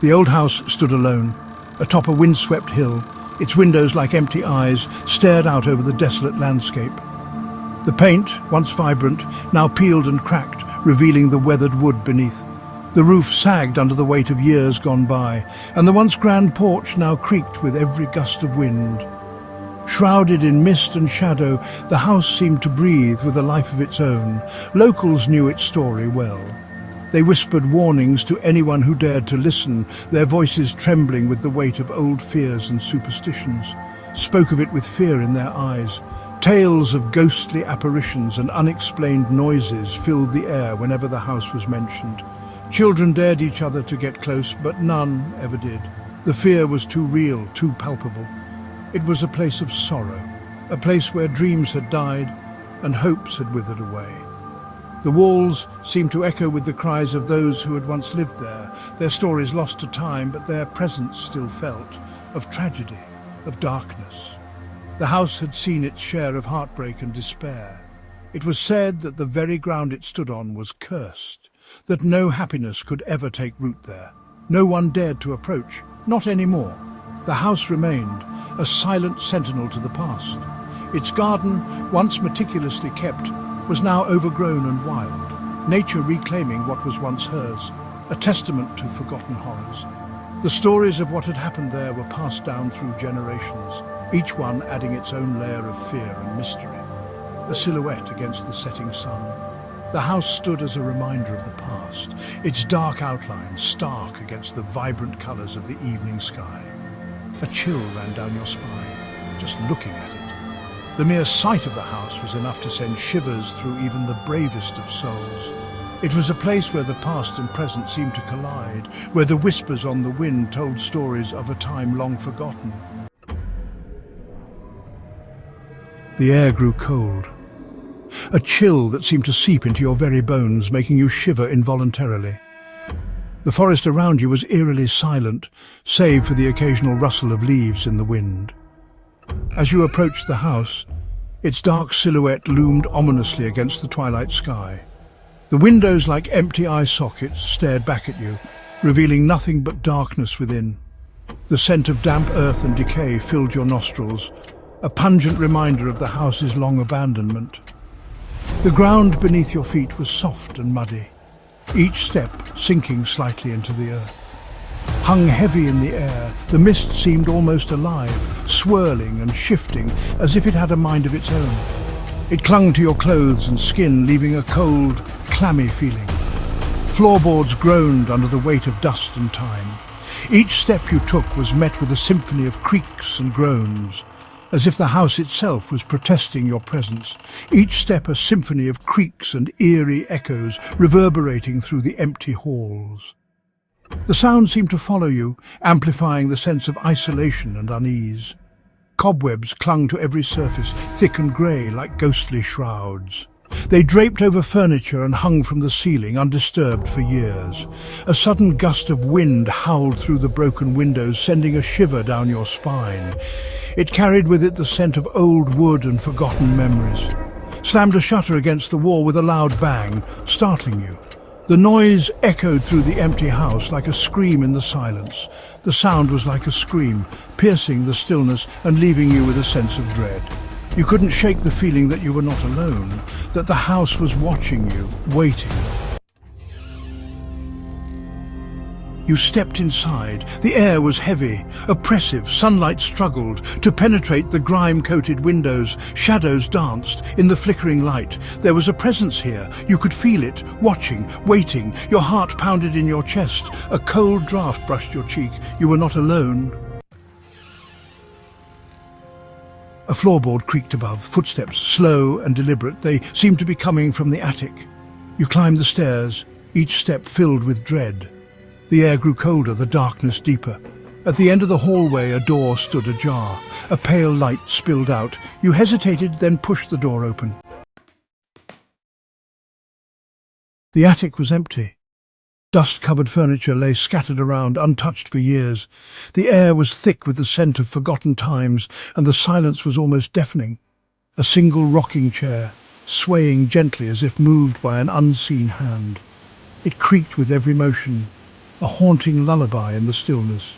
The old house stood alone, atop a windswept hill. Its windows, like empty eyes, stared out over the desolate landscape. The paint, once vibrant, now peeled and cracked, revealing the weathered wood beneath. The roof sagged under the weight of years gone by, and the once grand porch now creaked with every gust of wind. Shrouded in mist and shadow, the house seemed to breathe with a life of its own. Locals knew its story well. They whispered warnings to anyone who dared to listen, their voices trembling with the weight of old fears and superstitions, spoke of it with fear in their eyes. Tales of ghostly apparitions and unexplained noises filled the air whenever the house was mentioned. Children dared each other to get close, but none ever did. The fear was too real, too palpable. It was a place of sorrow, a place where dreams had died and hopes had withered away. The walls seemed to echo with the cries of those who had once lived there, their stories lost to time, but their presence still felt, of tragedy, of darkness. The house had seen its share of heartbreak and despair. It was said that the very ground it stood on was cursed, that no happiness could ever take root there. No one dared to approach, not anymore. The house remained, a silent sentinel to the past. Its garden, once meticulously kept, was now overgrown and wild, nature reclaiming what was once hers, a testament to forgotten horrors. The stories of what had happened there were passed down through generations, each one adding its own layer of fear and mystery, a silhouette against the setting sun. The house stood as a reminder of the past, its dark outline stark against the vibrant colours of the evening sky. A chill ran down your spine, just looking at it. The mere sight of the house was enough to send shivers through even the bravest of souls. It was a place where the past and present seemed to collide, where the whispers on the wind told stories of a time long forgotten. The air grew cold, a chill that seemed to seep into your very bones, making you shiver involuntarily. The forest around you was eerily silent, save for the occasional rustle of leaves in the wind. As you approached the house, its dark silhouette loomed ominously against the twilight sky. The windows, like empty eye sockets, stared back at you, revealing nothing but darkness within. The scent of damp earth and decay filled your nostrils, a pungent reminder of the house's long abandonment. The ground beneath your feet was soft and muddy, each step sinking slightly into the earth. Hung heavy in the air, the mist seemed almost alive, swirling and shifting as if it had a mind of its own. It clung to your clothes and skin, leaving a cold, clammy feeling. Floorboards groaned under the weight of dust and time. Each step you took was met with a symphony of creaks and groans, as if the house itself was protesting your presence. Each step a symphony of creaks and eerie echoes reverberating through the empty halls. The sound seemed to follow you, amplifying the sense of isolation and unease. Cobwebs clung to every surface, thick and grey like ghostly shrouds. They draped over furniture and hung from the ceiling, undisturbed for years. A sudden gust of wind howled through the broken windows, sending a shiver down your spine. It carried with it the scent of old wood and forgotten memories. Slammed a shutter against the wall with a loud bang, startling you. The noise echoed through the empty house like a scream in the silence. The sound was like a scream, piercing the stillness and leaving you with a sense of dread. You couldn't shake the feeling that you were not alone, that the house was watching you, waiting. You stepped inside. The air was heavy, oppressive. Sunlight struggled to penetrate the grime-coated windows. Shadows danced in the flickering light. There was a presence here. You could feel it, watching, waiting. Your heart pounded in your chest. A cold draft brushed your cheek. You were not alone. A floorboard creaked above, footsteps slow and deliberate. They seemed to be coming from the attic. You climbed the stairs, each step filled with dread. The air grew colder, the darkness deeper. At the end of the hallway, a door stood ajar. A pale light spilled out. You hesitated, then pushed the door open. The attic was empty. Dust-covered furniture lay scattered around, untouched for years. The air was thick with the scent of forgotten times, and the silence was almost deafening. A single rocking chair, swaying gently as if moved by an unseen hand. It creaked with every motion, a haunting lullaby in the stillness.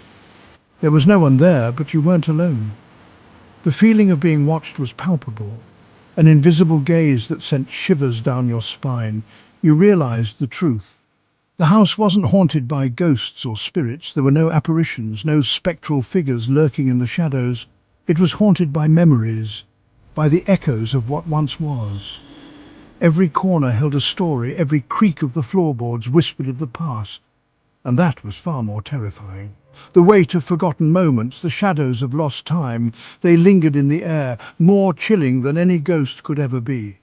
There was no one there, but you weren't alone. The feeling of being watched was palpable, an invisible gaze that sent shivers down your spine. You realized the truth. The house wasn't haunted by ghosts or spirits. There were no apparitions, no spectral figures lurking in the shadows. It was haunted by memories, by the echoes of what once was. Every corner held a story, every creak of the floorboards whispered of the past. And that was far more terrifying. The weight of forgotten moments, the shadows of lost time, they lingered in the air, more chilling than any ghost could ever be.